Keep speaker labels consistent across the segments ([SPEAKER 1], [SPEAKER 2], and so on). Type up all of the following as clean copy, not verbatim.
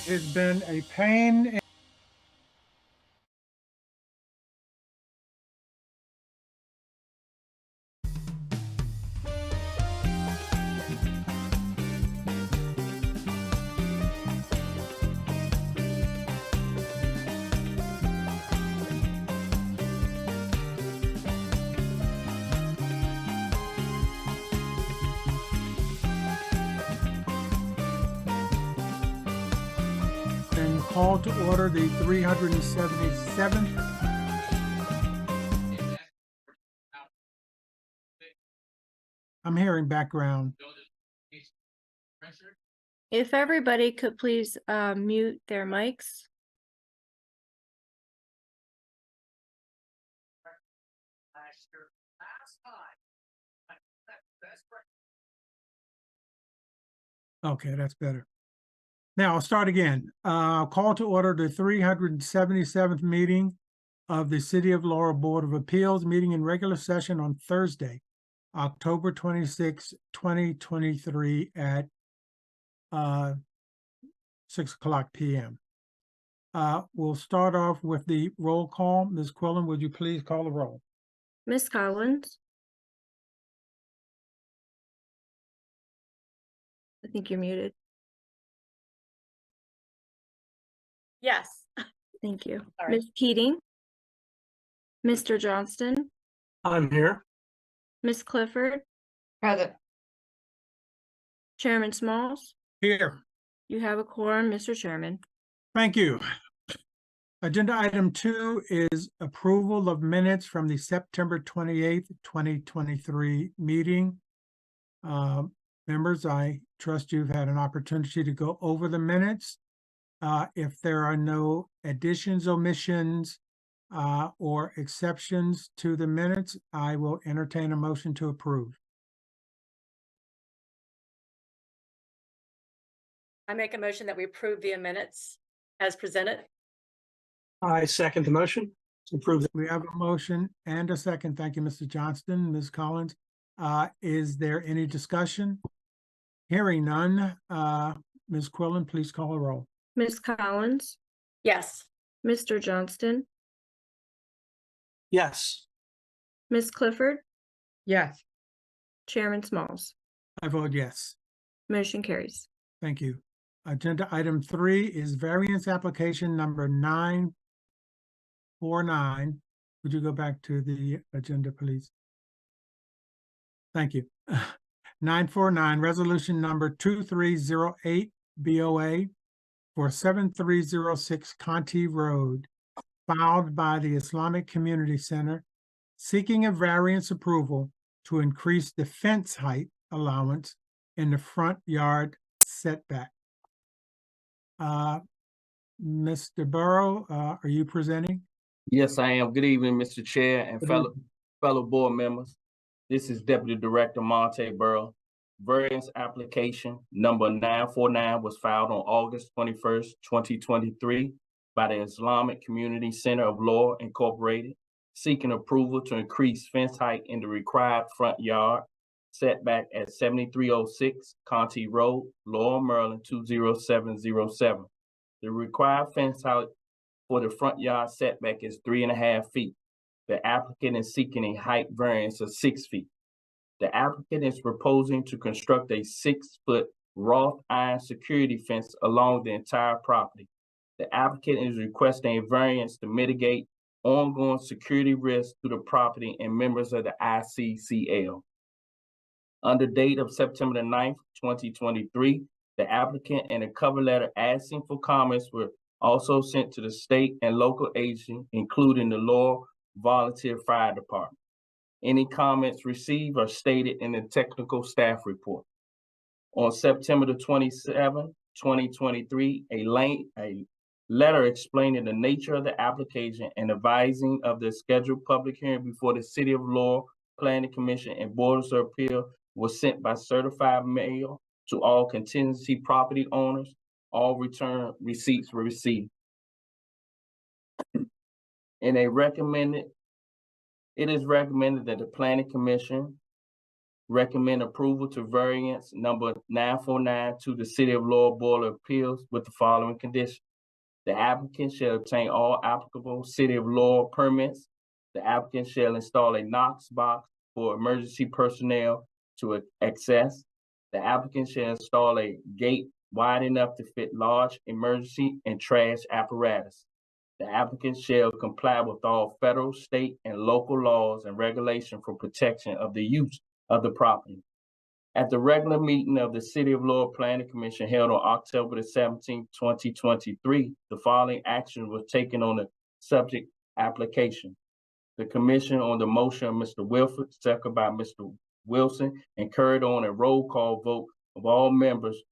[SPEAKER 1] It's been a pain. And call to order the 377th. I'm hearing background.
[SPEAKER 2] If everybody could please mute their mics.
[SPEAKER 1] Okay, that's better. Now I'll start again. Call to order the 377th meeting of the City of Laurel Board of Appeals, meeting in regular session on Thursday, October 26, 2023 at 6:00 p.m. We'll start off with the roll call. Ms. Quillen, would you please call the roll?
[SPEAKER 2] Ms. Collins? I think you're muted.
[SPEAKER 3] Yes.
[SPEAKER 2] Thank you.
[SPEAKER 3] Sorry.
[SPEAKER 2] Ms. Keating? Mr. Johnston?
[SPEAKER 4] I'm here.
[SPEAKER 2] Ms. Clifford?
[SPEAKER 3] Present.
[SPEAKER 2] Chairman Smalls?
[SPEAKER 1] Here.
[SPEAKER 2] You have a quorum, Mr. Chairman.
[SPEAKER 1] Thank you. Agenda item 2 is approval of minutes from the September 28th, 2023 meeting. Members, I trust you've had an opportunity to go over the minutes. If there are no additions, omissions, or exceptions to the minutes, I will entertain a motion to approve.
[SPEAKER 3] I make a motion that we approve the minutes as presented.
[SPEAKER 4] I second the motion to approve.
[SPEAKER 1] We have a motion and a second. Thank you, Mr. Johnston, Ms. Collins. Is there any discussion? Hearing none, Ms. Quillen, please call a roll.
[SPEAKER 2] Ms. Collins?
[SPEAKER 3] Yes.
[SPEAKER 2] Mr. Johnston?
[SPEAKER 4] Yes.
[SPEAKER 2] Ms. Clifford?
[SPEAKER 3] Yes.
[SPEAKER 2] Chairman Smalls?
[SPEAKER 1] I vote yes.
[SPEAKER 2] Motion carries.
[SPEAKER 1] Thank you. Agenda item 3 is variance application number 949. Would you go back to the agenda, please? Thank you. 949, resolution number 2308 BOA for 7306 Contee Road, filed by the Islamic Community Center, seeking a variance approval to increase the fence height allowance in the front yard setback. Mr. Burrow, are you presenting?
[SPEAKER 5] Yes, I am. Good evening, Mr. Chair and fellow board members. This is Deputy Director Monte Burrow. Variance application number 949 was filed on August 21st, 2023 by the Islamic Community Center of Laurel Incorporated, seeking approval to increase fence height in the required front yard setback at 7306 Contee Road, Laurel, Maryland 20707. The required fence height for the front yard setback is 3.5 feet. The applicant is seeking a height variance of 6 feet. The applicant is proposing to construct a 6-foot wrought iron security fence along the entire property. The applicant is requesting a variance to mitigate ongoing security risks to the property and members of the ICCL. Under date of September 9th, 2023, the applicant and a cover letter asking for comments were also sent to the state and local agencies, including the Laurel Volunteer Fire Department. Any comments received are stated in the technical staff report. On September the 27th, 2023, a letter explaining the nature of the application and advising of the scheduled public hearing before the City of Laurel Planning Commission and Board of Appeals was sent by certified mail to all contingency property owners. All return receipts were received. It is recommended that the Planning Commission recommend approval to variance number 949 to the City of Laurel Board of Appeals with the following condition. The applicant shall obtain all applicable City of Laurel permits. The applicant shall install a Knox box for emergency personnel to access. The applicant shall install a gate wide enough to fit large emergency and trash apparatus. The applicant shall comply with all federal, state, and local laws and regulations for protection of the use of the property. At the regular meeting of the City of Laurel Planning Commission held on October the 17th, 2023, the following action was taken on the subject application. The commission, on the motion of Mr. Wilford, seconded by Mr. Wilson, and carried on a roll call vote of all members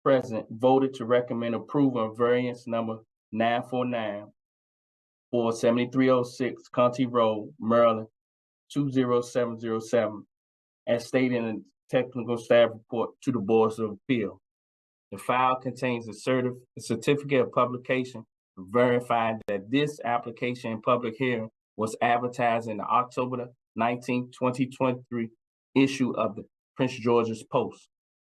[SPEAKER 5] present, voted to recommend approval of variance number 949 for 7306 Contee Road, Maryland, 20707, as stated in the technical staff report to the Boards of Appeal. The file contains a certificate of publication verifying that this application and public hearing was advertised in the October 19, 2023 issue of the Prince George's Post.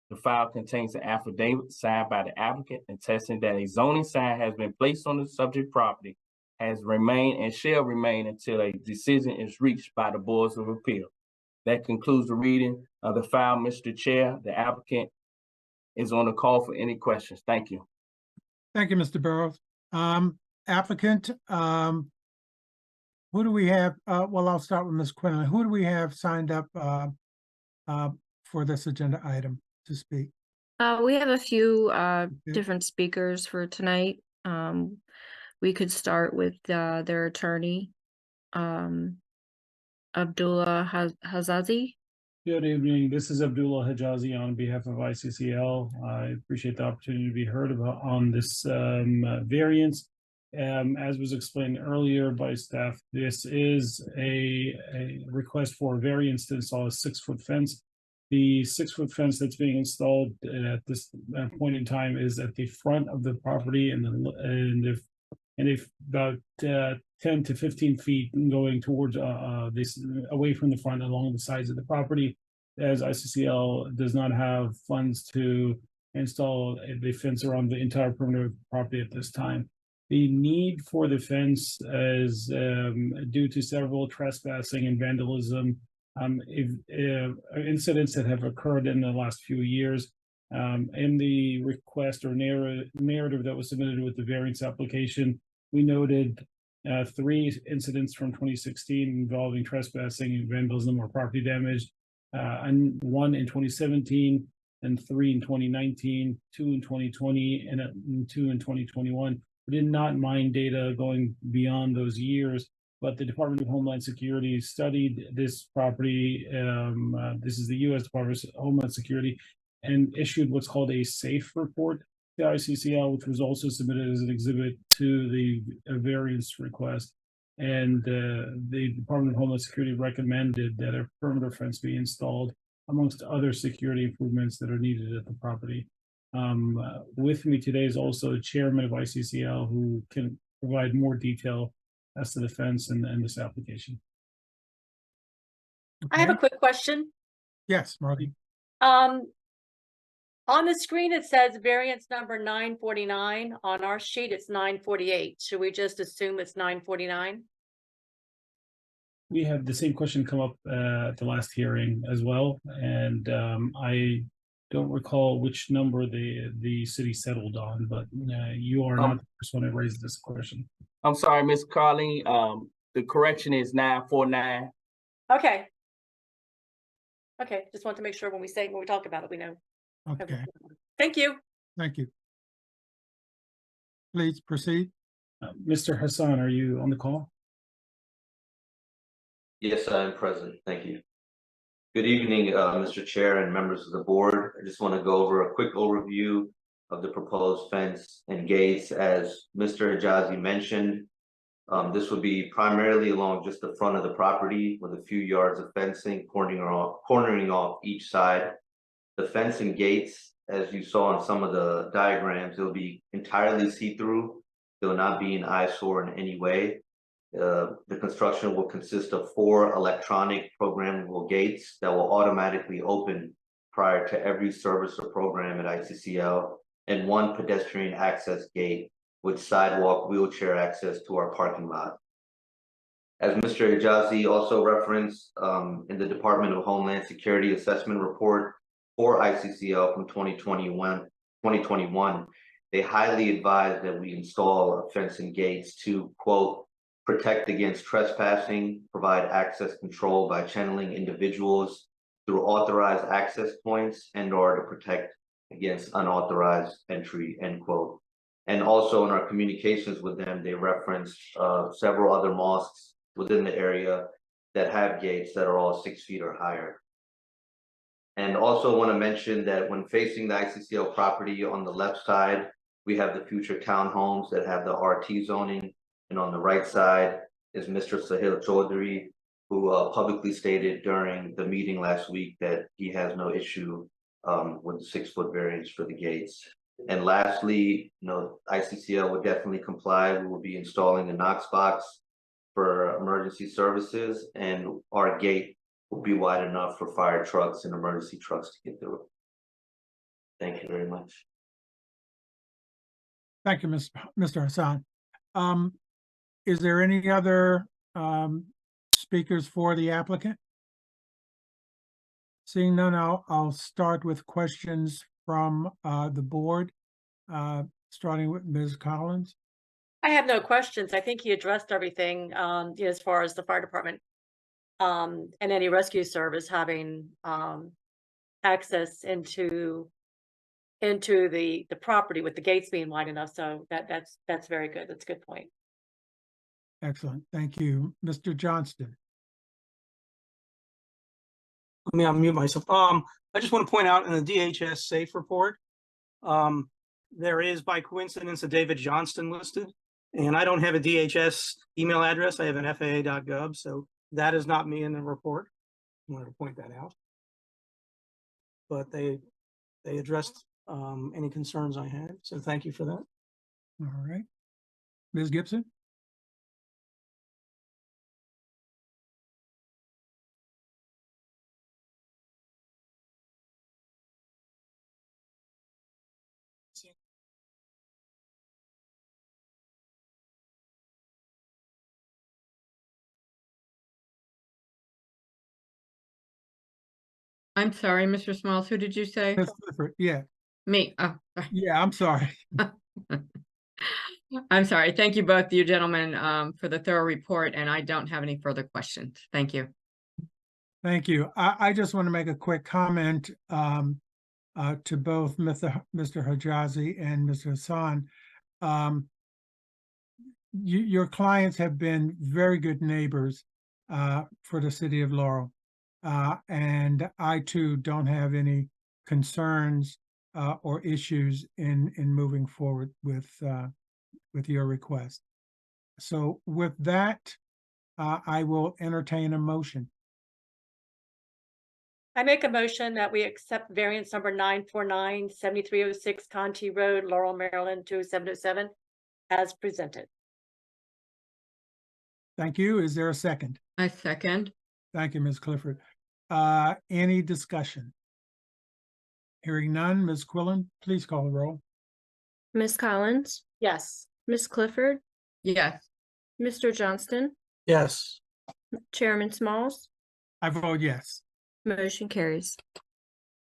[SPEAKER 5] The file contains an affidavit signed by the applicant attesting that a zoning sign has been placed on the subject property, has remained and shall remain until a decision is reached by the Boards of Appeal. That concludes the reading of the file, Mr. Chair. The applicant is on the call for any questions. Thank you.
[SPEAKER 1] Thank you, Mr. Burrows. Applicant, who do we have? Well, I'll start with Ms. Quinlan. Who do we have signed up for this agenda item to speak?
[SPEAKER 2] We have a few
[SPEAKER 1] Okay.
[SPEAKER 2] different speakers for tonight. We could start with their attorney, Abdullah Hazazi.
[SPEAKER 6] Good evening. This is Abdullah Hajazi on behalf of ICCL. I appreciate the opportunity to be heard about on this variance. As was explained earlier by staff, this is a request for a variance to install a 6-foot fence. The 6-foot fence that's being installed at this point in time is at the front of the property, and if about 10 to 15 feet going towards this away from the front along the sides of the property, as ICCL does not have funds to install the fence around the entire perimeter of the property at this time. The need for the fence is due to several trespassing and vandalism incidents that have occurred in the last few years. In the request or narrative that was submitted with the variance application, we noted 3 incidents from 2016 involving trespassing and vandalism or property damage, and 1 in 2017, and 3 in 2019, 2 in 2020, and 2 in 2021. We did not mine data going beyond those years, but the Department of Homeland Security studied this property. This is the U.S. Department of Homeland Security, and issued what's called a SAFE report to ICCL, which was also submitted as an exhibit to the variance request. And the Department of Homeland Security recommended that a perimeter fence be installed, amongst other security improvements that are needed at the property. With me today is also the chairman of ICCL, who can provide more detail as to the fence and this application.
[SPEAKER 3] I have a
[SPEAKER 1] Okay.
[SPEAKER 3] quick question.
[SPEAKER 1] Yes, Marty.
[SPEAKER 3] On the screen, it says variance number 949. On our sheet, it's 948. Should we just assume it's 949?
[SPEAKER 6] We had the same question come up at the last hearing as well, and I don't recall which number the city settled on, but you are not the first one to raise this question.
[SPEAKER 5] I'm sorry, Ms. Carleen. The correction is 949.
[SPEAKER 3] Okay. Okay, just want to make sure when we talk about it, we know.
[SPEAKER 1] Okay,
[SPEAKER 3] Thank you.
[SPEAKER 1] thank you. Please proceed.
[SPEAKER 6] Mr. Hassan, are you on the call?
[SPEAKER 7] Yes, I am present. Thank you. Good evening, Mr. Chair and members of the board. I just want to go over a quick overview of the proposed fence and gates. As Mr. Hajazi mentioned, this would be primarily along just the front of the property with a few yards of fencing cornering off each side. The fence and gates, as you saw in some of the diagrams, it'll be entirely see-through. It will not be an eyesore in any way. The construction will consist of 4 electronic programmable gates that will automatically open prior to every service or program at ICCL, and 1 pedestrian access gate with sidewalk wheelchair access to our parking lot. As Mr. Hijazi also referenced, in the Department of Homeland Security Assessment Report for ICCL from 2021, they highly advise that we install fence and gates to, quote, protect against trespassing, provide access control by channeling individuals through authorized access points, and or to protect against unauthorized entry, end quote. And also in our communications with them, they referenced several other mosques within the area that have gates that are all 6 feet or higher. And also want to mention that when facing the ICCL property on the left side, we have the future townhomes that have the RT zoning, and on the right side is Mr. Sahil Chaudhary, who publicly stated during the meeting last week that he has no issue with the 6-foot variance for the gates. And lastly, ICCL will definitely comply. We will be installing a Knox box for emergency services, and our gate will be wide enough for fire trucks and emergency trucks to get through. Thank you very much.
[SPEAKER 1] Thank you, Mr. Hassan. Is there any other speakers for the applicant? Seeing none, I'll start with questions from the board, starting with Ms. Collins.
[SPEAKER 3] I have no questions. I think he addressed everything, as far as the fire department and any rescue service having access into the property with the gates being wide enough. So that's very good. That's a good point.
[SPEAKER 1] Excellent. Thank you. Mr. Johnston.
[SPEAKER 4] Let me unmute myself. I just want to point out in the DHS safe report, there is by coincidence a David Johnston listed, and I don't have a DHS email address. I have an FAA.gov, so that is not me in the report. I wanted to point that out. But they addressed any concerns I had, so thank you for that.
[SPEAKER 1] All right. Ms. Gibson.
[SPEAKER 8] I'm sorry, Mr. Smalls, who did you say?
[SPEAKER 1] Ms. Clifford, yeah.
[SPEAKER 8] Me. Oh,
[SPEAKER 1] Yeah, I'm sorry.
[SPEAKER 8] I'm sorry. Thank you both, you gentlemen, for the thorough report, and I don't have any further questions. Thank you.
[SPEAKER 1] Thank you. I just want to make a quick comment to both Mr. Hijazi and Mr. Hassan. Your clients have been very good neighbors for the city of Laurel. And I too don't have any concerns or issues in moving forward with your request. So with that, I will entertain a motion.
[SPEAKER 3] I make a motion that we accept variance number 949, 7306 Contee Road, Laurel, Maryland, 20707 as presented.
[SPEAKER 1] Thank you. Is there a second?
[SPEAKER 8] I second.
[SPEAKER 1] Thank you, Ms. Clifford. Any discussion? Hearing none, Ms. Quillen, please call the roll.
[SPEAKER 2] Ms. Collins,
[SPEAKER 3] Yes.
[SPEAKER 2] Ms. Clifford,
[SPEAKER 8] Yes.
[SPEAKER 2] Mr. Johnston,
[SPEAKER 4] Yes.
[SPEAKER 2] Chairman Smalls,
[SPEAKER 1] I vote yes.
[SPEAKER 2] motion carries.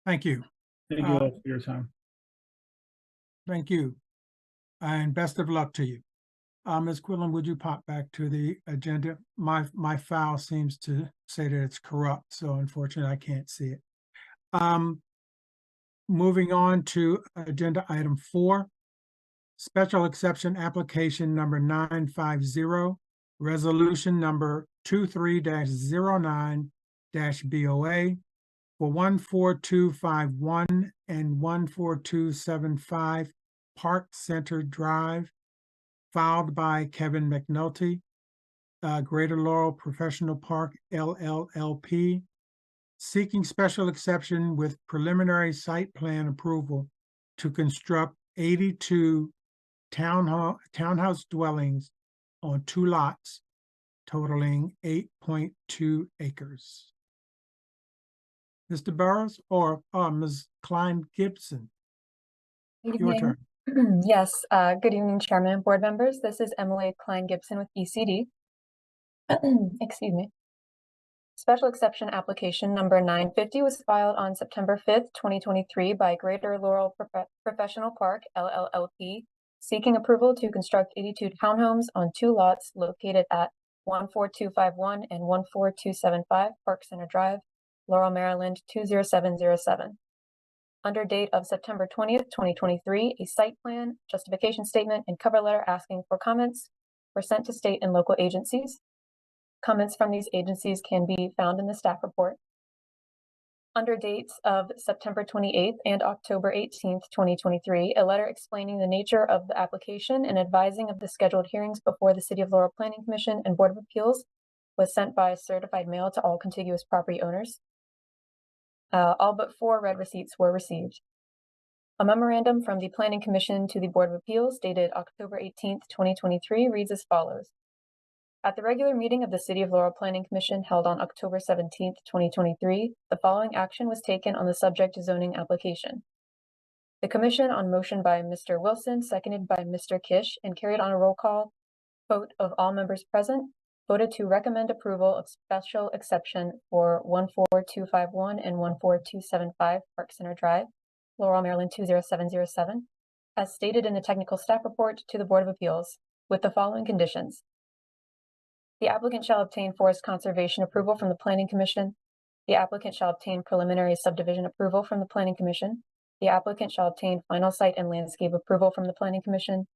[SPEAKER 1] Thank you.
[SPEAKER 6] Thank you all for your time.
[SPEAKER 1] Thank you. And best of luck to you. Ms. Quillen, would you pop back to the agenda? My file seems to say that it's corrupt, so unfortunately I can't see it. Moving on to agenda item 4, special exception application number 950, resolution number 23-09-BOA for 14251 and 14275 Park Center Drive, filed by Kevin McNulty, Greater Laurel Professional Park, LLLP, seeking special exception with preliminary site plan approval to construct 82 townhouse dwellings on 2 lots totaling 8.2 acres. Mr. Burrows or Ms. Klein Gibson,
[SPEAKER 9] Good
[SPEAKER 1] your
[SPEAKER 9] evening.
[SPEAKER 1] turn.
[SPEAKER 9] Yes, good evening, Chairman and board members. This is Emily Klein Gibson with ECD. Excuse me. Special exception application number 950 was filed on September 5th, 2023 by Greater Laurel Professional Park, LLLP, seeking approval to construct 82 townhomes on 2 lots located at 14251 and 14275 Park Center Drive, Laurel, Maryland 20707. Under date of September 20th, 2023, a site plan, justification statement, and cover letter asking for comments were sent to state and local agencies. Comments from these agencies can be found in the staff report. Under dates of September 28th and October 18th, 2023, a letter explaining the nature of the application and advising of the scheduled hearings before the City of Laurel Planning Commission and Board of Appeals was sent by certified mail to all contiguous property owners. All but 4 red receipts were received. A memorandum from the Planning Commission to the Board of Appeals dated October 18th, 2023 reads as follows. At the regular meeting of the City of Laurel Planning Commission held on October 17th, 2023, the following action was taken on the subject zoning application. The Commission, on motion by Mr. Wilson, seconded by Mr. Kish, and carried on a roll call vote of all members present, voted to recommend approval of special exception for 14251 and 14275 Park Center Drive, Laurel, Maryland 20707, as stated in the technical staff report to the Board of Appeals, with the following conditions. The applicant shall obtain forest conservation approval from the Planning Commission. The applicant shall obtain preliminary subdivision approval from the Planning Commission. The applicant shall obtain final site and landscape approval from the Planning Commission.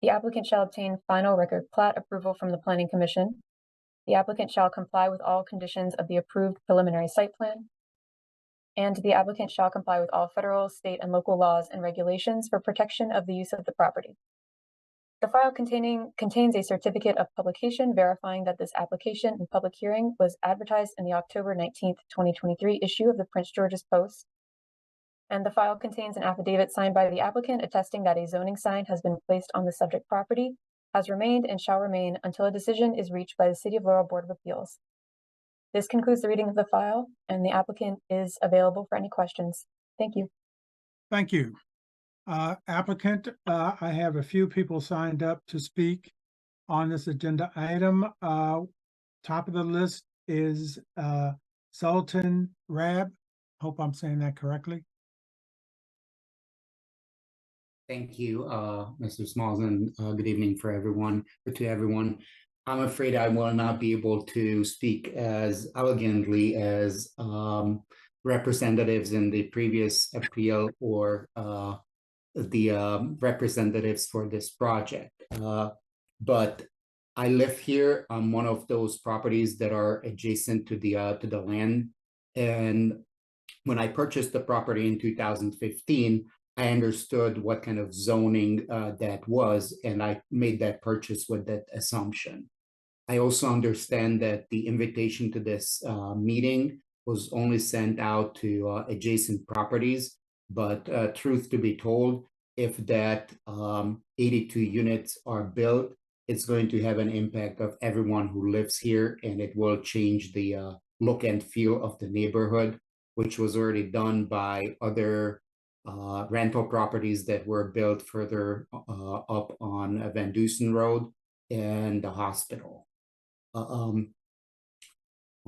[SPEAKER 9] The applicant shall obtain final record plat approval from the Planning Commission. The applicant shall comply with all conditions of the approved preliminary site plan. And the applicant shall comply with all federal, state, and local laws and regulations for protection of the use of the property. The file contains a certificate of publication verifying that this application and public hearing was advertised in the October 19th, 2023 issue of the Prince George's Post. And the file contains an affidavit signed by the applicant attesting that a zoning sign has been placed on the subject property, has remained, and shall remain until a decision is reached by the City of Laurel Board of Appeals. This concludes the reading of the file, and the applicant is available for any questions. Thank you.
[SPEAKER 1] Thank you. Applicant, I have a few people signed up to speak on this agenda item. Top of the list is Sultan Rab. Hope I'm saying that correctly.
[SPEAKER 10] Thank you, Mr. Smalls, and good evening to everyone. I'm afraid I will not be able to speak as elegantly as representatives in the previous appeal or the representatives for this project. But I live here on one of those properties that are adjacent to the land. And when I purchased the property in 2015, I understood what kind of zoning that was, and I made that purchase with that assumption. I also understand that the invitation to this meeting was only sent out to adjacent properties, but truth to be told, if that 82 units are built, it's going to have an impact of everyone who lives here, and it will change the look and feel of the neighborhood, which was already done by other rental properties that were built further up on Van Dusen Road and the hospital. Let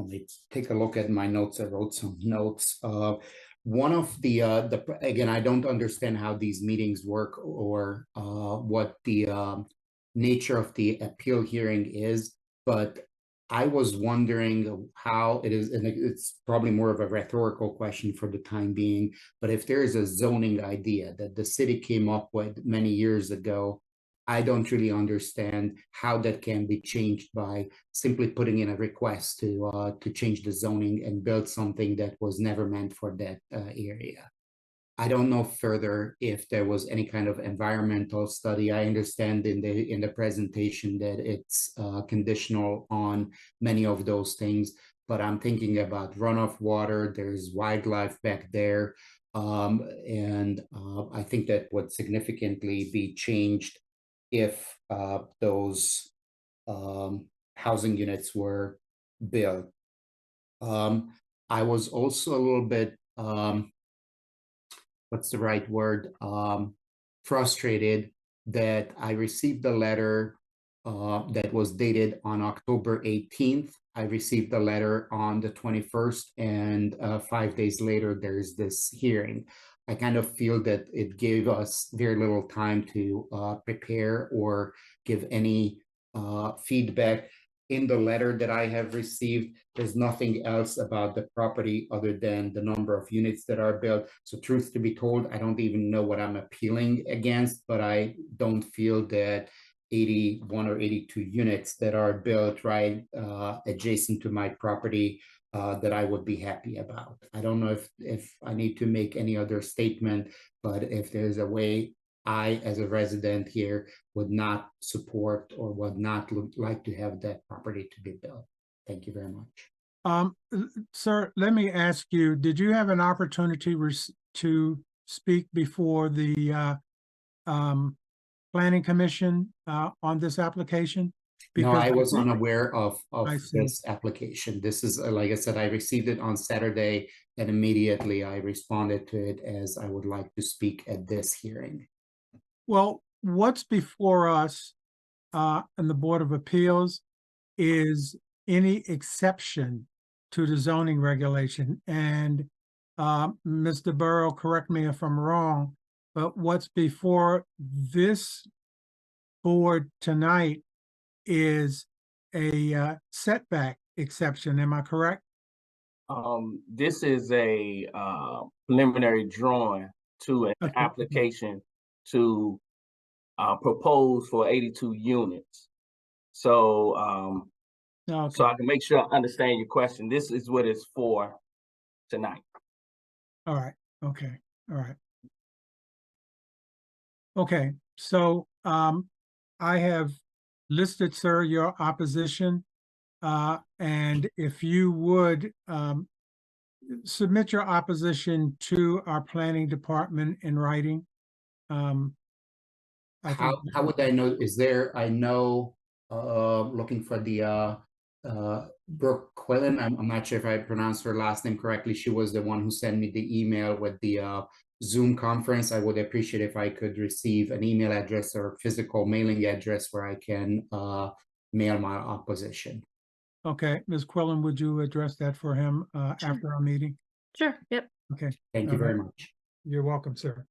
[SPEAKER 10] me take a look at my notes. I wrote some notes. One of the again, I don't understand how these meetings work or what the nature of the appeal hearing is, but I was wondering how it is, and it's probably more of a rhetorical question for the time being, but if there is a zoning idea that the city came up with many years ago, I don't really understand how that can be changed by simply putting in a request to change the zoning and build something that was never meant for that area. I don't know further if there was any kind of environmental study. I understand in the presentation that it's conditional on many of those things, but I'm thinking about runoff water. There's wildlife back there, and I think that would significantly be changed if those housing units were built. I was also a little bit, what's the right word? Frustrated that I received a letter that was dated on October 18th. I received a letter on the 21st, and 5 days later, there's this hearing. I kind of feel that it gave us very little time to prepare or give any feedback. In the letter that I have received, there's nothing else about the property other than the number of units that are built. So truth to be told, I don't even know what I'm appealing against, but I don't feel that 81 or 82 units that are built right adjacent to my property that I would be happy about. I don't know if I need to make any other statement, but if there's a way I, as a resident here, would not support or would not like to have that property to be built. Thank you very much.
[SPEAKER 1] Sir, let me ask you, did you have an opportunity to speak before the Planning Commission on this application?
[SPEAKER 10] No, I was unaware of
[SPEAKER 1] I see.
[SPEAKER 10] this application. This is, like I said, I received it on Saturday, and immediately I responded to it as I would like to speak at this hearing.
[SPEAKER 1] Well, what's before us in the Board of Appeals is any exception to the zoning regulation. And Mr. Burrow, correct me if I'm wrong, but what's before this board tonight is a setback exception. Am I correct?
[SPEAKER 5] This is a preliminary drawing to an
[SPEAKER 1] Okay.
[SPEAKER 5] application to propose for 82 units. So,
[SPEAKER 1] Okay.
[SPEAKER 5] so I can make sure I understand your question. This is what it's for tonight.
[SPEAKER 1] All right. Okay. All right. Okay. So I have listed, sir, your opposition. And if you would submit your opposition to our planning department in writing.
[SPEAKER 10] How would I know? Is there, I know, looking for the Brooke Quillen. I'm not sure if I pronounced her last name correctly. She was the one who sent me the email with the Zoom conference. I would appreciate if I could receive an email address or physical mailing address where I can mail my opposition.
[SPEAKER 1] Okay, Ms. Quillen, would you address that for him after our meeting?
[SPEAKER 2] Sure, yep.
[SPEAKER 1] Okay.
[SPEAKER 10] Thank you very much.
[SPEAKER 1] You're welcome, sir.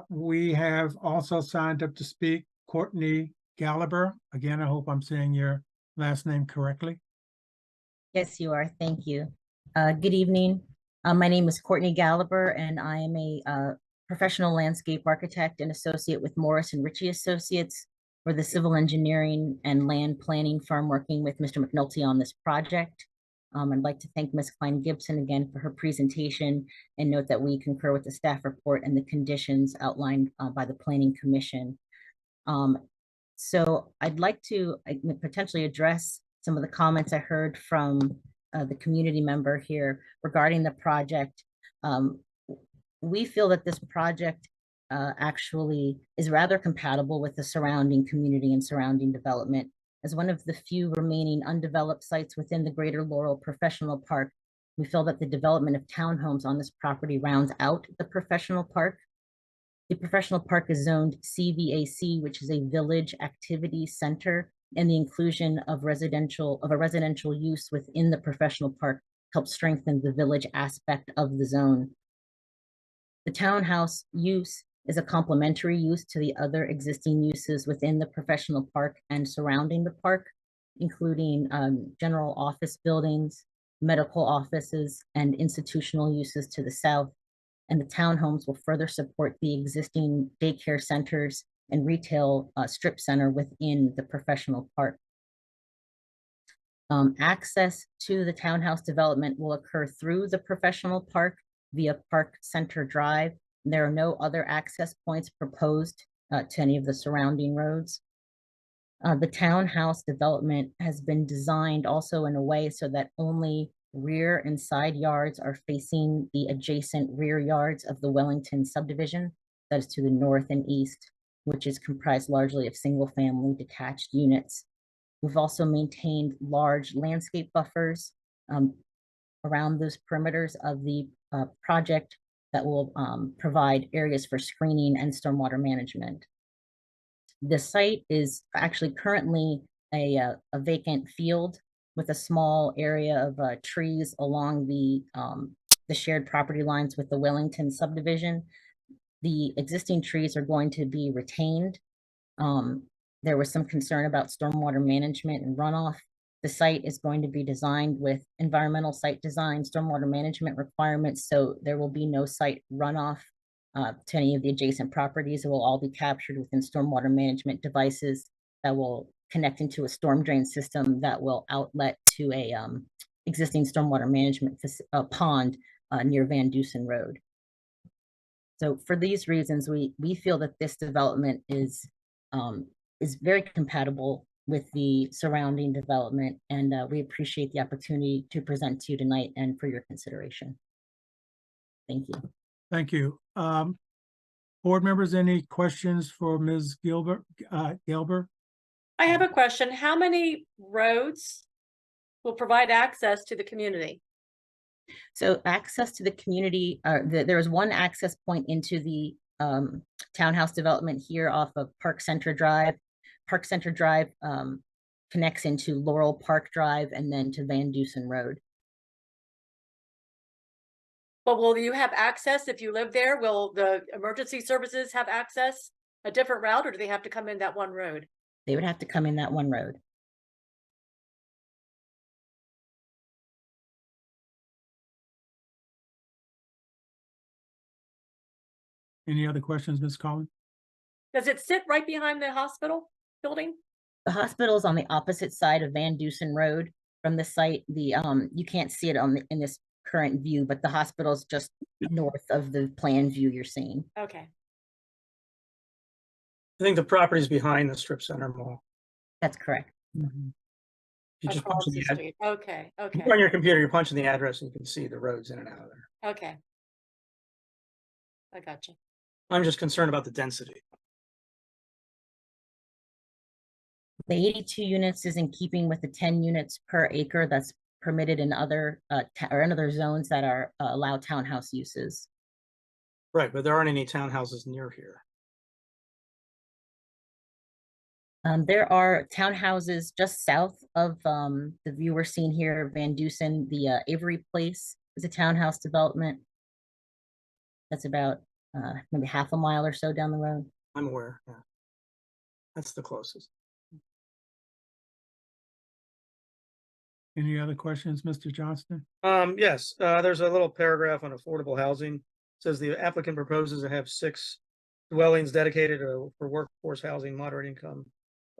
[SPEAKER 1] We have also signed up to speak Courtney Gallagher. Again, I hope I'm saying your last name correctly.
[SPEAKER 11] Yes, you are. Thank you. Good evening. My name is Courtney Gallagher, and I am a professional landscape architect and associate with Morris and Ritchie Associates for the civil engineering and land planning firm working with Mr. McNulty on this project. I'd like to thank Ms. Klein-Gibson again for her presentation and note that we concur with the staff report and the conditions outlined by the Planning Commission. So I'd like to potentially address some of the comments I heard from the community member here regarding the project. We feel that this project actually is rather compatible with the surrounding community and surrounding development. As one of the few remaining undeveloped sites within the greater Laurel Professional Park, we feel that the development of townhomes on this property rounds out the professional park. The professional park is zoned CVAC, which is a village activity center, and the inclusion of a residential use within the professional park helps strengthen the village aspect of the zone. The townhouse use is a complementary use to the other existing uses within the professional park and surrounding the park, including general office buildings, medical offices, and institutional uses to the south. And the townhomes will further support the existing daycare centers and retail strip center within the professional park. Access to the townhouse development will occur through the professional park via Park Center Drive. There are no other access points proposed to any of the surrounding roads. The townhouse development has been designed also in a way so that only rear and side yards are facing the adjacent rear yards of the Wellington subdivision, that is to the north and east, which is comprised largely of single family detached units. We've also maintained large landscape buffers around those perimeters of the project that will provide areas for screening and stormwater management. The site is actually currently a vacant field with a small area of trees along the shared property lines with the Wellington subdivision. The existing trees are going to be retained. There was some concern about stormwater management and runoff. The site is going to be designed with environmental site design, stormwater management requirements, so there will be no site runoff to any of the adjacent properties. It will all be captured within stormwater management devices that will connect into a storm drain system that will outlet to a existing stormwater management pond near Van Dusen Road. So for these reasons, we feel that this development is very compatible with the surrounding development, and we appreciate the opportunity to present to you tonight and for your consideration. Thank you.
[SPEAKER 1] Thank you. Board members, any questions for Ms. Gelber?
[SPEAKER 3] I have a question. How many roads will provide access to the community?
[SPEAKER 11] So access to the community, there is one access point into the townhouse development here off of Park Center Drive. Park Center Drive connects into Laurel Park Drive and then to Van Dusen Road.
[SPEAKER 3] But will you have access if you live there? Will the emergency services have access a different route, or do they have to come in that one road?
[SPEAKER 11] They would have to come in that one road.
[SPEAKER 1] Any other questions, Ms. Collins?
[SPEAKER 3] Does it sit right behind the hospital building?
[SPEAKER 11] The hospital is on the opposite side of Van Dusen Road from the site. The you can't see it in this current view, but the hospital is just north of the plan view you're seeing.
[SPEAKER 3] Okay.
[SPEAKER 4] I think the property is behind the strip center mall.
[SPEAKER 11] That's correct.
[SPEAKER 1] Mm-hmm.
[SPEAKER 4] You just
[SPEAKER 3] Across
[SPEAKER 4] punch
[SPEAKER 3] the
[SPEAKER 4] the
[SPEAKER 3] street. Okay, okay,
[SPEAKER 4] on your computer, you're punching the address and you can see the roads in and out of there.
[SPEAKER 3] okay. I got you.
[SPEAKER 4] I'm just concerned about the density.
[SPEAKER 11] The 82 units is in keeping with the 10 units per acre that's permitted in other or in other zones that are allow townhouse uses.
[SPEAKER 4] Right, but there aren't any townhouses near here.
[SPEAKER 11] There are townhouses just south of the view we're seeing here, Van Dusen. The Avery Place is a townhouse development. That's about maybe half a mile or so down the road.
[SPEAKER 4] I'm aware, yeah. That's the closest.
[SPEAKER 1] Any other questions, Mr. Johnston?
[SPEAKER 4] Yes, there's a little paragraph on affordable housing. It says the applicant proposes to have 6 dwellings dedicated for workforce housing, moderate income.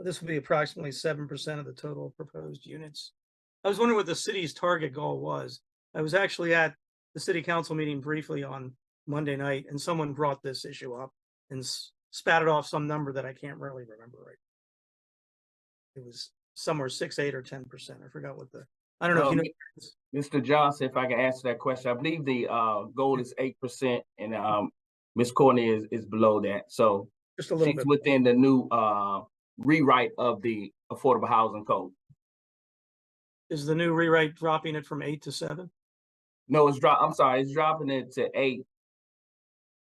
[SPEAKER 4] This would be approximately 7% of the total proposed units. I was wondering what the city's target goal was. I was actually at the city council meeting briefly on Monday night, and someone brought this issue up and spatted off some number that I can't really remember right. It was somewhere 6, 8, or 10%. I forgot what I don't know if you know.
[SPEAKER 5] Mr. Johnson, if I can answer that question, I believe the goal is 8%, and Ms. Courtney is below that. So
[SPEAKER 4] just a little
[SPEAKER 5] she's
[SPEAKER 4] bit
[SPEAKER 5] within the new rewrite of the Affordable Housing Code.
[SPEAKER 4] Is the new rewrite dropping it from 8 to 7?
[SPEAKER 5] No, it's it's dropping it to 8.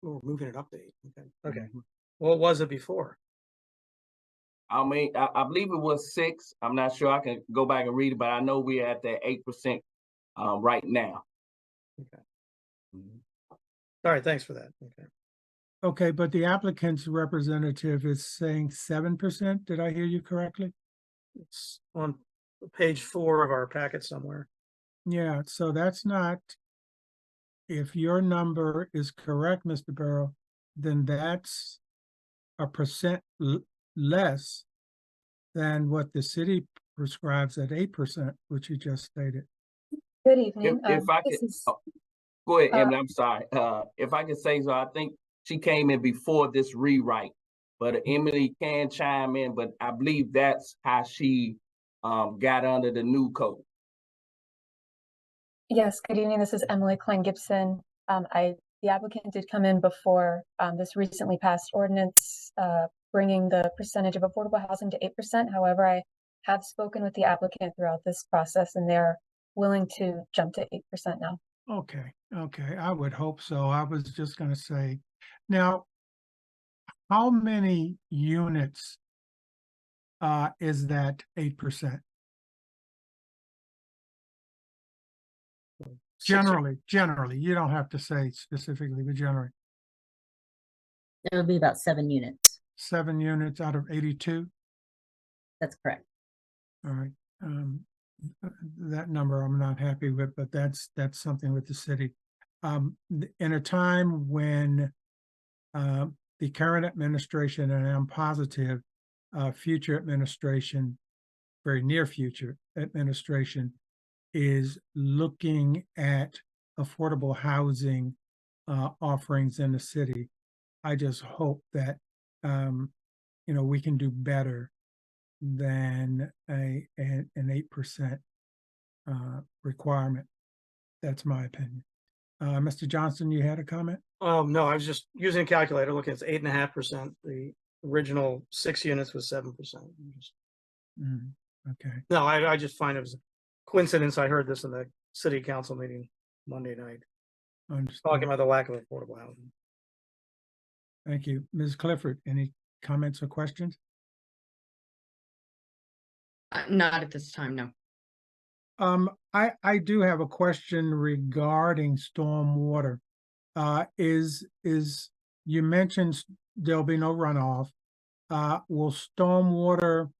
[SPEAKER 4] Oh, we're moving it up to 8. Okay. Okay. What was it before?
[SPEAKER 5] I mean, I believe it was 6. I'm not sure. I can go back and read it, but I know we're at that 8% right now.
[SPEAKER 4] Okay. All right. Thanks for that. Okay.
[SPEAKER 1] Okay, but the applicant's representative is saying 7%. Did I hear you correctly?
[SPEAKER 4] It's on page 4 of our packet somewhere.
[SPEAKER 1] Yeah, so that's not, if your number is correct, Mr. Burrow, then that's a percent less than what the city prescribes at 8%, which you just stated.
[SPEAKER 9] Good evening.
[SPEAKER 5] If I could, go ahead, Emily, I'm sorry. If I could say so, I think she came in before this rewrite, but Emily can chime in, but I believe that's how she got under the new code.
[SPEAKER 9] Yes, good evening. This is Emily Klein Gibson. The applicant did come in before this recently passed ordinance bringing the percentage of affordable housing to 8%. However, I have spoken with the applicant throughout this process, and they're willing to jump to 8% now.
[SPEAKER 1] Okay, okay, I would hope so. I was just gonna say, now, how many units is that 8%? Generally, you don't have to say specifically, but generally,
[SPEAKER 11] It would be about 7 units.
[SPEAKER 1] 7 units out of 82?
[SPEAKER 11] That's correct.
[SPEAKER 1] All right. That number I'm not happy with, but that's something with the city. In a time when the current administration, and I'm positive future administration, very near future administration, is looking at affordable housing offerings in the city, I just hope that we can do better than an 8% requirement. That's my opinion. Mr. Johnson, you had a comment?
[SPEAKER 4] No, I was just using a calculator, looking, it's 8.5%. The original 6 units was 7%.
[SPEAKER 1] Okay.
[SPEAKER 4] No, I just find it was a coincidence. I heard this in the city council meeting Monday night, talking about the lack of affordable housing.
[SPEAKER 1] Thank you. Ms. Clifford, any comments or questions?
[SPEAKER 8] Not at this time, no.
[SPEAKER 1] I do have a question regarding stormwater. You mentioned there'll be no runoff. Will stormwater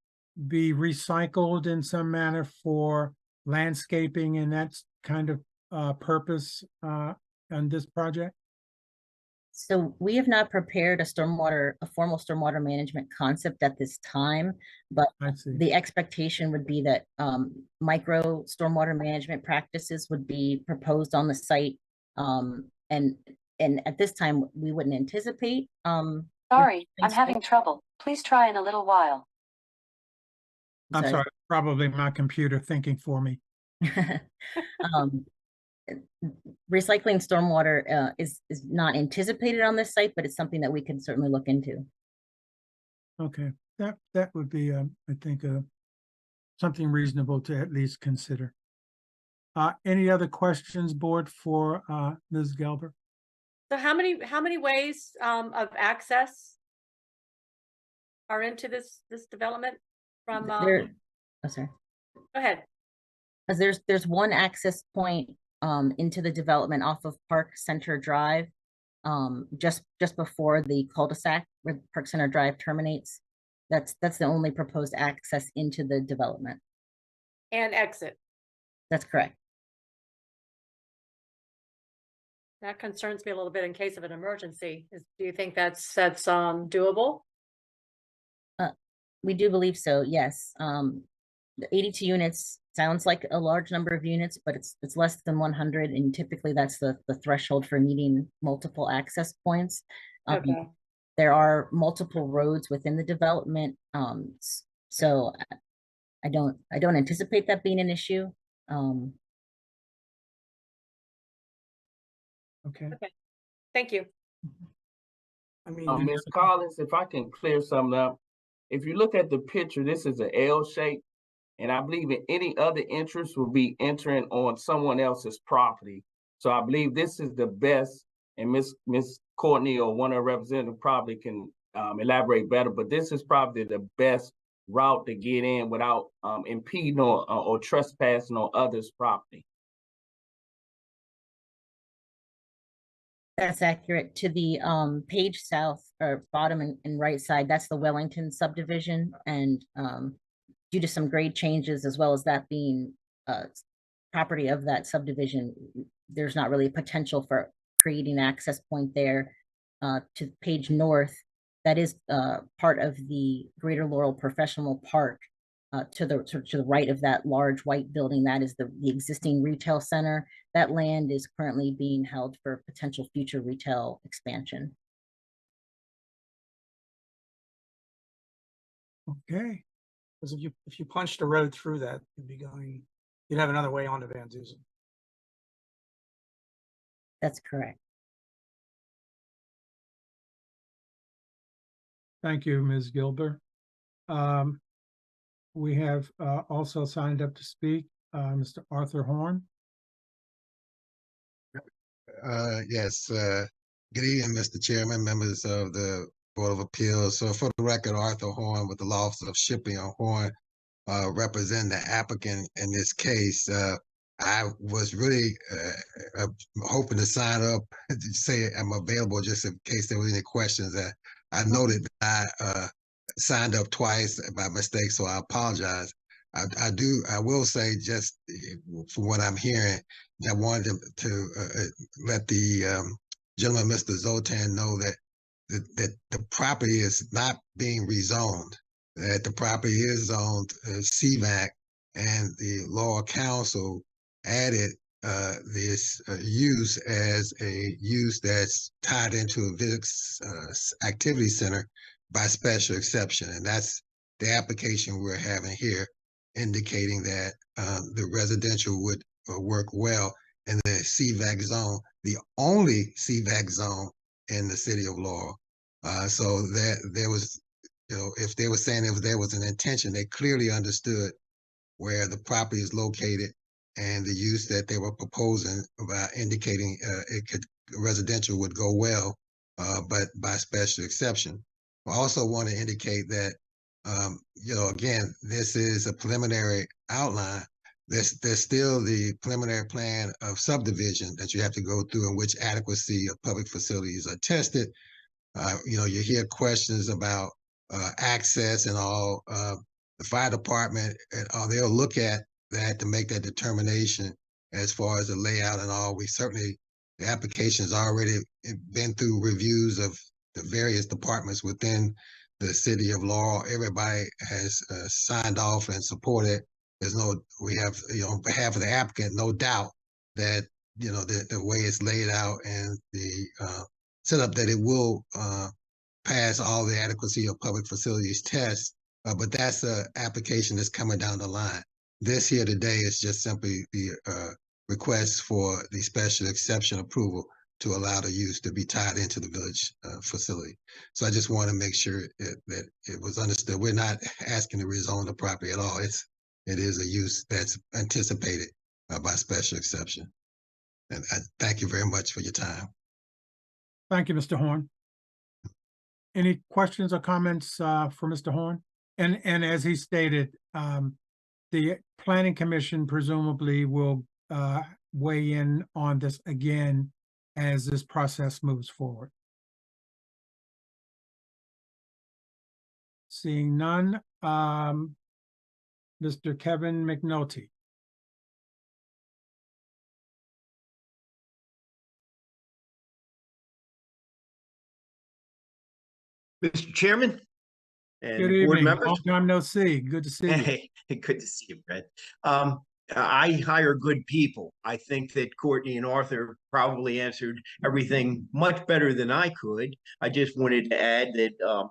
[SPEAKER 1] be recycled in some manner for landscaping and that kind of purpose on this project?
[SPEAKER 11] So we have not prepared a formal stormwater management concept at this time, but the expectation would be that micro stormwater management practices would be proposed on the site. And at this time, we wouldn't anticipate.
[SPEAKER 12] Sorry, I'm having trouble. Please try in a little while.
[SPEAKER 1] I'm sorry, probably my computer thinking for me.
[SPEAKER 11] Recycling stormwater is not anticipated on this site, but it's something that we can certainly look into.
[SPEAKER 1] Okay, that would be, I think, something reasonable to at least consider. Any other questions, board, for Ms. Gelber?
[SPEAKER 3] So how many ways of access are into this development from?
[SPEAKER 11] Oh, sorry.
[SPEAKER 3] Go ahead.
[SPEAKER 11] Because there's one access point into the development off of Park Center Drive, just before the cul-de-sac where Park Center Drive terminates. That's the only proposed access into the development.
[SPEAKER 3] And exit.
[SPEAKER 11] That's correct.
[SPEAKER 3] That concerns me a little bit in case of an emergency. Do you think that's doable?
[SPEAKER 11] We do believe so, yes. The 82 units sounds like a large number of units, but it's less than 100, and typically that's the threshold for needing multiple access points.
[SPEAKER 3] Okay.
[SPEAKER 11] There are multiple roads within the development, so I don't anticipate that being an issue.
[SPEAKER 1] Okay.
[SPEAKER 3] Thank you.
[SPEAKER 4] I mean,
[SPEAKER 5] Ms. Collins, if I can clear something up, if you look at the picture, this is an L shape, and I believe in any other interest will be entering on someone else's property. So I believe this is the best, and Miss Courtney or one of the representatives probably can elaborate better, but this is probably the best route to get in without impeding or trespassing on others' property.
[SPEAKER 11] That's accurate. To the page south or bottom and right side, that's the Wellington subdivision, and due to some grade changes as well as that being property of that subdivision, there's not really a potential for creating an access point there. To page north, that is part of the Greater Laurel Professional Park. To the right of that large white building, that is the existing retail center. That land is currently being held for potential future retail expansion.
[SPEAKER 1] Okay.
[SPEAKER 4] Because if you punched a road through that, you'd have another way onto Van Dusen.
[SPEAKER 11] That's correct.
[SPEAKER 1] Thank you, Ms. Gilbert. we have also signed up to speak, Mr. Arthur Horn.
[SPEAKER 13] Yes, good evening, Mr. Chairman, members of the Board of Appeals. So for the record, Arthur Horn with the Law Office of Shipping on Horn, representing the applicant in this case. I was really hoping to sign up to say I'm available just in case there were any questions. I noted that I signed up twice by mistake, so I apologize. I will say, just from what I'm hearing, I wanted to let the gentleman, Mr. Zoltan, know that the property is not being rezoned, that the property is zoned CVAC, and the Laurel Council added this use as a use that's tied into a Visits Activity Center by special exception. And that's the application we're having here, indicating that the residential would work well in the CVAC zone, the only CVAC zone in the city of Laurel. So that there was, if they were saying if there was an intention, they clearly understood where the property is located and the use that they were proposing by indicating residential would go well, but by special exception. I also want to indicate that, again, this is a preliminary outline. There's still the preliminary plan of subdivision that you have to go through, in which adequacy of public facilities are tested. You hear questions about access and all. The fire department, they'll look at that to make that determination as far as the layout and all. The application has already been through reviews of the various departments within the city of Laurel. Everybody has signed off and supported. We have, on behalf of the applicant, no doubt that, the way it's laid out and the setup, that it will pass all the adequacy of public facilities tests. But that's an application that's coming down the line. This here today is just simply the request for the special exception approval to allow the use to be tied into the village facility. So I just want to make sure that it was understood. We're not asking to rezone the property at all. It is a use that's anticipated by special exception. And I thank you very much for your time.
[SPEAKER 1] Thank you, Mr. Horn. Any questions or comments for Mr. Horn? And as he stated, the Planning Commission presumably will weigh in on this again as this process moves forward. Seeing none, Mr. Kevin McNulty.
[SPEAKER 14] Mr. Chairman and
[SPEAKER 1] Good
[SPEAKER 14] board
[SPEAKER 1] evening.
[SPEAKER 14] members.
[SPEAKER 1] Long time no see. Good to see you.
[SPEAKER 14] Hey, good to see you, Fred. I hire good people. I think that Courtney and Arthur probably answered everything much better than I could. I just wanted to add that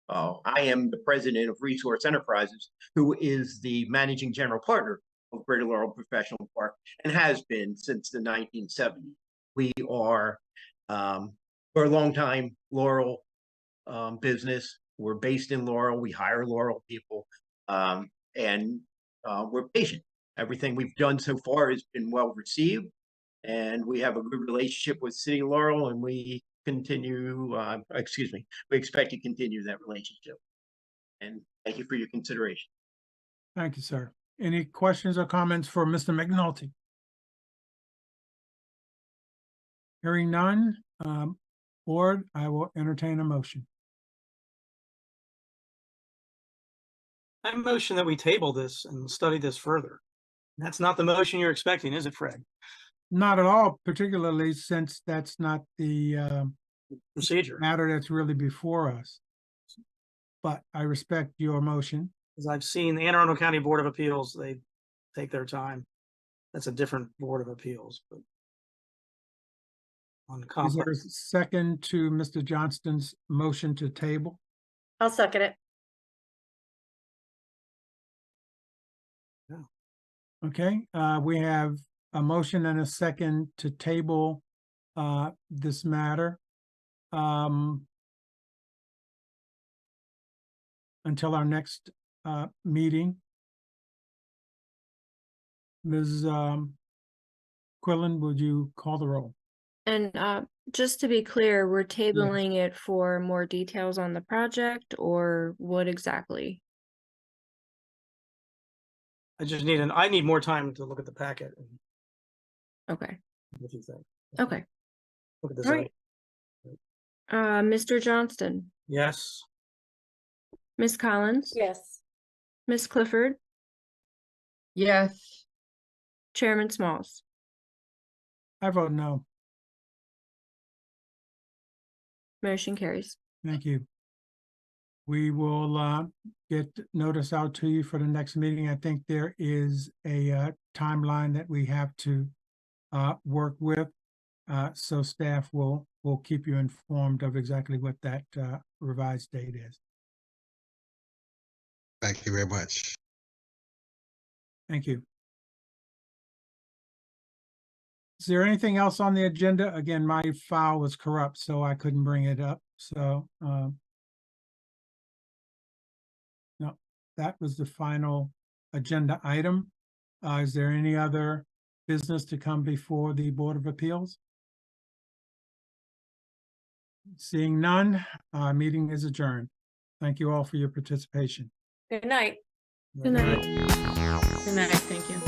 [SPEAKER 14] I am the president of Resource Enterprises, who is the managing general partner of Greater Laurel Professional Park and has been since the 1970s. We are we're a long time Laurel business. We're based in Laurel. We hire Laurel people, and we're patient. Everything we've done so far has been well received, and we have a good relationship with City of Laurel, and we continue, we expect to continue that relationship. And thank you for your consideration.
[SPEAKER 1] Thank you, sir. Any questions or comments for Mr. McNulty? Hearing none, board, I will entertain a motion.
[SPEAKER 4] I motion that we table this and study this further. That's not the motion you're expecting, is it, Fred?
[SPEAKER 1] Not at all, particularly since that's not the
[SPEAKER 4] procedure
[SPEAKER 1] matter that's really before us. But I respect your motion.
[SPEAKER 4] As I've seen the Anne Arundel County Board of Appeals, they take their time. That's a different Board of Appeals, but on the
[SPEAKER 1] Is there a
[SPEAKER 4] complex.
[SPEAKER 1] second to Mr. Johnston's motion to table?
[SPEAKER 3] I'll second it.
[SPEAKER 1] Okay, we have a motion and a second to table this matter until our next meeting. Ms. Quillen, would you call the roll?
[SPEAKER 2] And just to be clear, we're tabling it for more details on the project, or what exactly?
[SPEAKER 4] I need more time to look at the packet. And
[SPEAKER 2] Okay,
[SPEAKER 4] what you think.
[SPEAKER 2] okay.
[SPEAKER 4] Look at the
[SPEAKER 2] All right.
[SPEAKER 4] zone.
[SPEAKER 2] Mr. Johnston,
[SPEAKER 4] Yes.
[SPEAKER 2] Ms. Collins,
[SPEAKER 3] Yes.
[SPEAKER 2] Ms. Clifford,
[SPEAKER 8] Yes.
[SPEAKER 2] Chairman Smalls.
[SPEAKER 1] I vote no.
[SPEAKER 2] Motion carries.
[SPEAKER 1] Thank you. We will get notice out to you for the next meeting. I think there is a timeline that we have to work with. So staff will keep you informed of exactly what that revised date is.
[SPEAKER 13] Thank you very much.
[SPEAKER 1] Thank you. Is there anything else on the agenda? Again, my file was corrupt, so I couldn't bring it up. So no, that was the final agenda item. Is there any other business to come before the Board of Appeals? Seeing none, meeting is adjourned. Thank you all for your participation.
[SPEAKER 3] Good night.
[SPEAKER 2] Good night.
[SPEAKER 8] Good night. Thank you.